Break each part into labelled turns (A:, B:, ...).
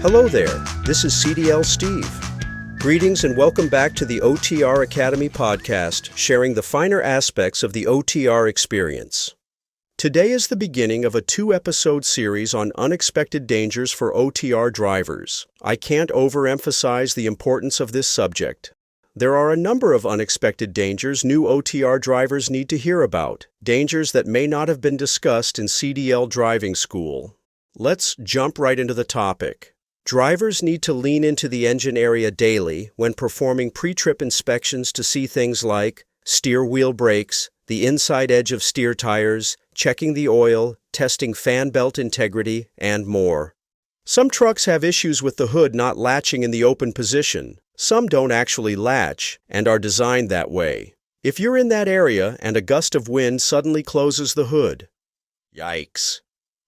A: Hello there, this is CDL Steve. Greetings and welcome back to the OTR Academy podcast, sharing the finer aspects of the OTR experience. Today is the beginning of a 2-episode series on unexpected dangers for OTR drivers. I can't overemphasize the importance of this subject. There are a number of unexpected dangers new OTR drivers need to hear about, dangers that may not have been discussed in CDL driving school. Let's jump right into the topic. Drivers need to lean into the engine area daily when performing pre-trip inspections to see things like steer wheel brakes, the inside edge of steer tires, checking the oil, testing fan belt integrity, and more. Some trucks have issues with the hood not latching in the open position. Some don't actually latch and are designed that way. If you're in that area and a gust of wind suddenly closes the hood, yikes.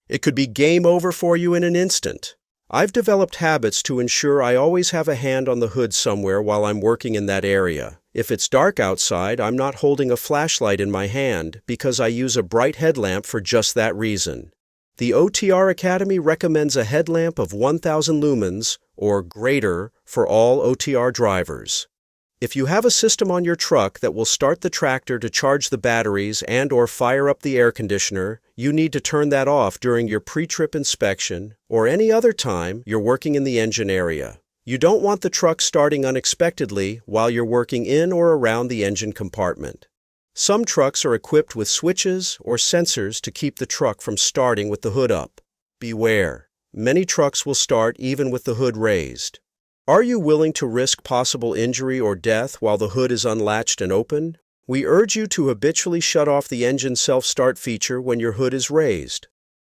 A: It could be game over for you in an instant. I've developed habits to ensure I always have a hand on the hood somewhere while I'm working in that area. If it's dark outside, I'm not holding a flashlight in my hand because I use a bright headlamp for just that reason. The OTR Academy recommends a headlamp of 1,000 lumens or greater for all OTR drivers. If you have a system on your truck that will start the tractor to charge the batteries and/or fire up the air conditioner, you need to turn that off during your pre-trip inspection or any other time you're working in the engine area. You don't want the truck starting unexpectedly while you're working in or around the engine compartment. Some trucks are equipped with switches or sensors to keep the truck from starting with the hood up. Beware, many trucks will start even with the hood raised. Are you willing to risk possible injury or death while the hood is unlatched and open? We urge you to habitually shut off the engine self-start feature when your hood is raised.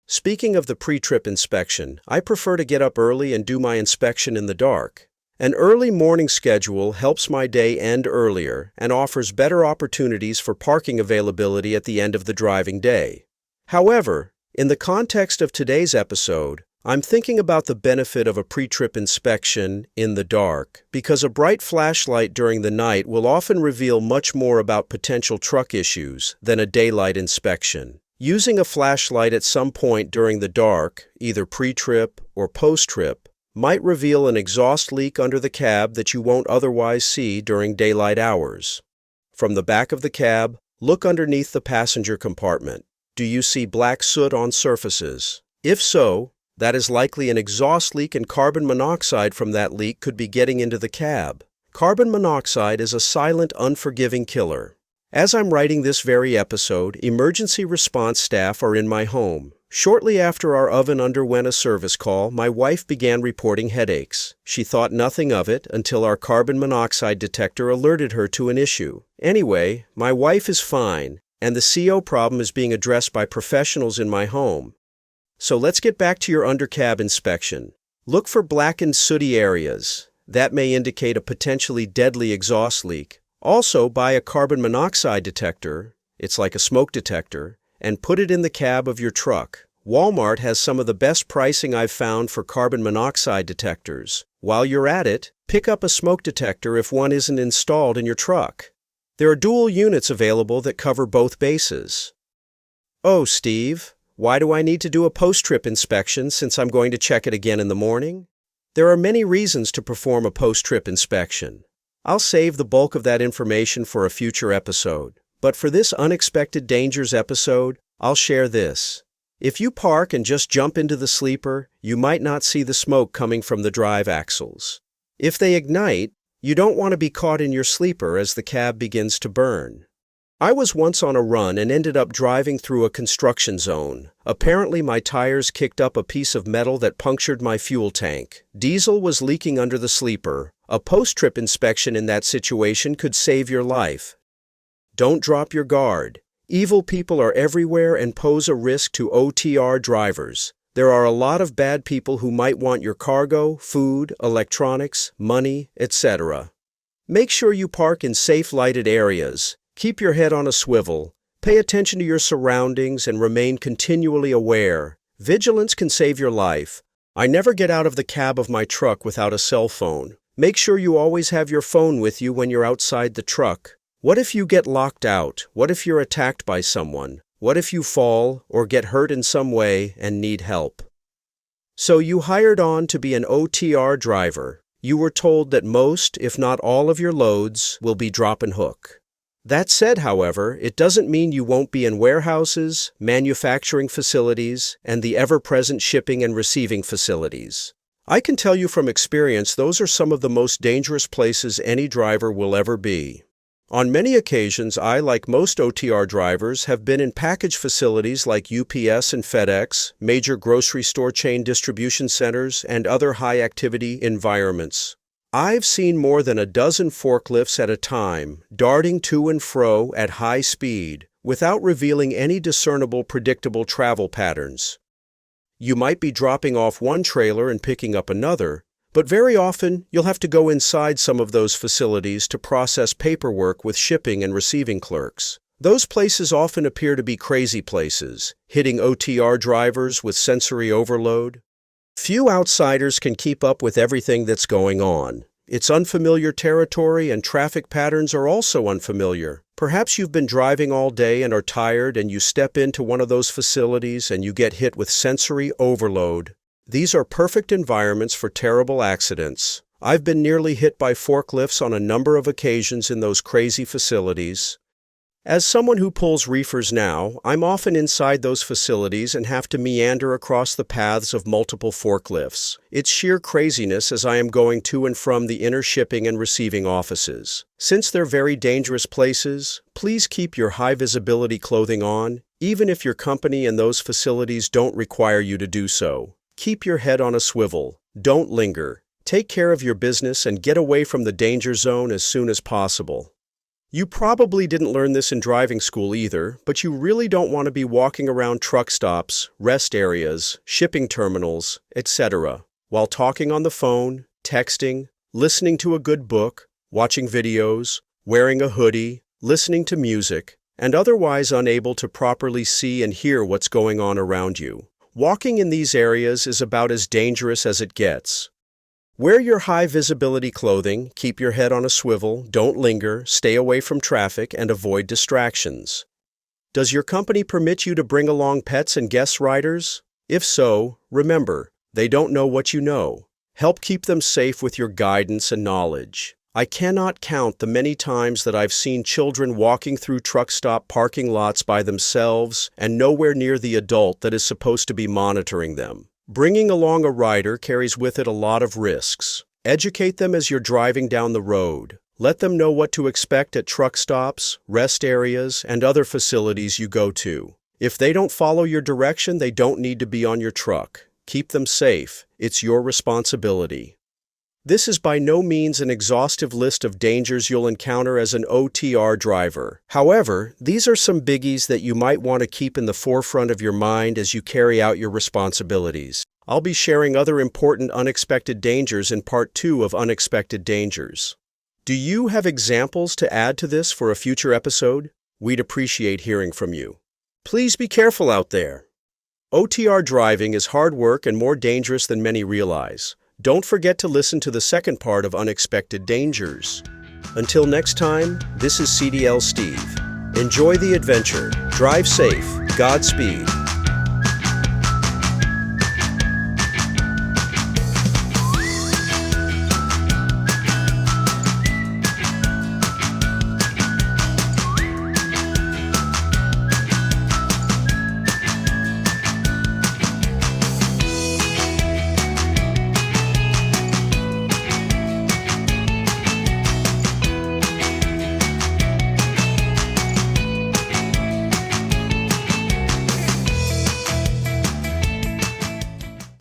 A: Speaking of the pre-trip inspection, I prefer to get up early and do my inspection in the dark. An early morning schedule helps my day end earlier and offers better opportunities for parking availability at the end of the driving day. However, in the context of today's episode, I'm thinking about the benefit of a pre-trip inspection in the dark because a bright flashlight during the night will often reveal much more about potential truck issues than a daylight inspection. Using a flashlight at some point during the dark, either pre-trip or post-trip, might reveal an exhaust leak under the cab that you won't otherwise see during daylight hours. From the back of the cab, look underneath the passenger compartment. Do you see black soot on surfaces? If so, that is likely an exhaust leak, and carbon monoxide from that leak could be getting into the cab. Carbon monoxide is a silent, unforgiving killer. As I'm writing this very episode, emergency response staff are in my home. Shortly after our oven underwent a service call, my wife began reporting headaches. She thought nothing of it until our carbon monoxide detector alerted her to an issue. Anyway, my wife is fine, and the CO problem is being addressed by professionals in my home. So let's get back to your undercab inspection. Look for blackened, sooty areas. That may indicate a potentially deadly exhaust leak. Also, buy a carbon monoxide detector, it's like a smoke detector, and put it in the cab of your truck. Walmart has some of the best pricing I've found for carbon monoxide detectors. While you're at it, pick up a smoke detector if one isn't installed in your truck. There are dual units available that cover both bases. Oh, Steve, why do I need to do a post-trip inspection since I'm going to check it again in the morning? There are many reasons to perform a post-trip inspection. I'll save the bulk of that information for a future episode. But for this unexpected dangers episode, I'll share this. If you park and just jump into the sleeper, you might not see the smoke coming from the drive axles. If they ignite, you don't want to be caught in your sleeper as the cab begins to burn. I was once on a run and ended up driving through a construction zone. Apparently, my tires kicked up a piece of metal that punctured my fuel tank. Diesel was leaking under the sleeper. A post-trip inspection in that situation could save your life. Don't drop your guard. Evil people are everywhere and pose a risk to OTR drivers. There are a lot of bad people who might want your cargo, food, electronics, money, etc. Make sure you park in safe lighted areas. Keep your head on a swivel. Pay attention to your surroundings and remain continually aware. Vigilance can save your life. I never get out of the cab of my truck without a cell phone. Make sure you always have your phone with you when you're outside the truck. What if you get locked out? What if you're attacked by someone? What if you fall or get hurt in some way and need help? So you hired on to be an OTR driver. You were told that most, if not all of your loads will be drop and hook. That said, however, it doesn't mean you won't be in warehouses, manufacturing facilities, and the ever-present shipping and receiving facilities. I can tell you from experience those are some of the most dangerous places any driver will ever be. On many occasions, I, like most OTR drivers, have been in package facilities like UPS and FedEx, major grocery store chain distribution centers, and other high-activity environments. I've seen more than a dozen forklifts at a time, darting to and fro at high speed, without revealing any discernible, predictable travel patterns. You might be dropping off one trailer and picking up another, but very often, you'll have to go inside some of those facilities to process paperwork with shipping and receiving clerks. Those places often appear to be crazy places, hitting OTR drivers with sensory overload. Few outsiders can keep up with everything that's going on. It's unfamiliar territory, and traffic patterns are also unfamiliar. Perhaps you've been driving all day and are tired, and you step into one of those facilities and you get hit with sensory overload. These are perfect environments for terrible accidents. I've been nearly hit by forklifts on a number of occasions in those crazy facilities. As someone who pulls reefers now, I'm often inside those facilities and have to meander across the paths of multiple forklifts. It's sheer craziness as I am going to and from the inner shipping and receiving offices. Since they're very dangerous places, please keep your high-visibility clothing on, even if your company and those facilities don't require you to do so. Keep your head on a swivel. Don't linger. Take care of your business and get away from the danger zone as soon as possible. You probably didn't learn this in driving school either, but you really don't want to be walking around truck stops, rest areas, shipping terminals, etc., while talking on the phone, texting, listening to a good book, watching videos, wearing a hoodie, listening to music, and otherwise unable to properly see and hear what's going on around you. Walking in these areas is about as dangerous as it gets. Wear your high-visibility clothing, keep your head on a swivel, don't linger, stay away from traffic, and avoid distractions. Does your company permit you to bring along pets and guest riders? If so, remember, they don't know what you know. Help keep them safe with your guidance and knowledge. I cannot count the many times that I've seen children walking through truck stop parking lots by themselves and nowhere near the adult that is supposed to be monitoring them. Bringing along a rider carries with it a lot of risks. Educate them as you're driving down the road. Let them know what to expect at truck stops, rest areas, and other facilities you go to. If they don't follow your direction, they don't need to be on your truck. Keep them safe. It's your responsibility. This is by no means an exhaustive list of dangers you'll encounter as an OTR driver. However, these are some biggies that you might want to keep in the forefront of your mind as you carry out your responsibilities. I'll be sharing other important unexpected dangers in Part 2 of Unexpected Dangers. Do you have examples to add to this for a future episode? We'd appreciate hearing from you. Please be careful out there. OTR driving is hard work and more dangerous than many realize. Don't forget to listen to the second part of Unexpected Dangers. Until next time, this is CDL Steve. Enjoy the adventure, drive safe, Godspeed.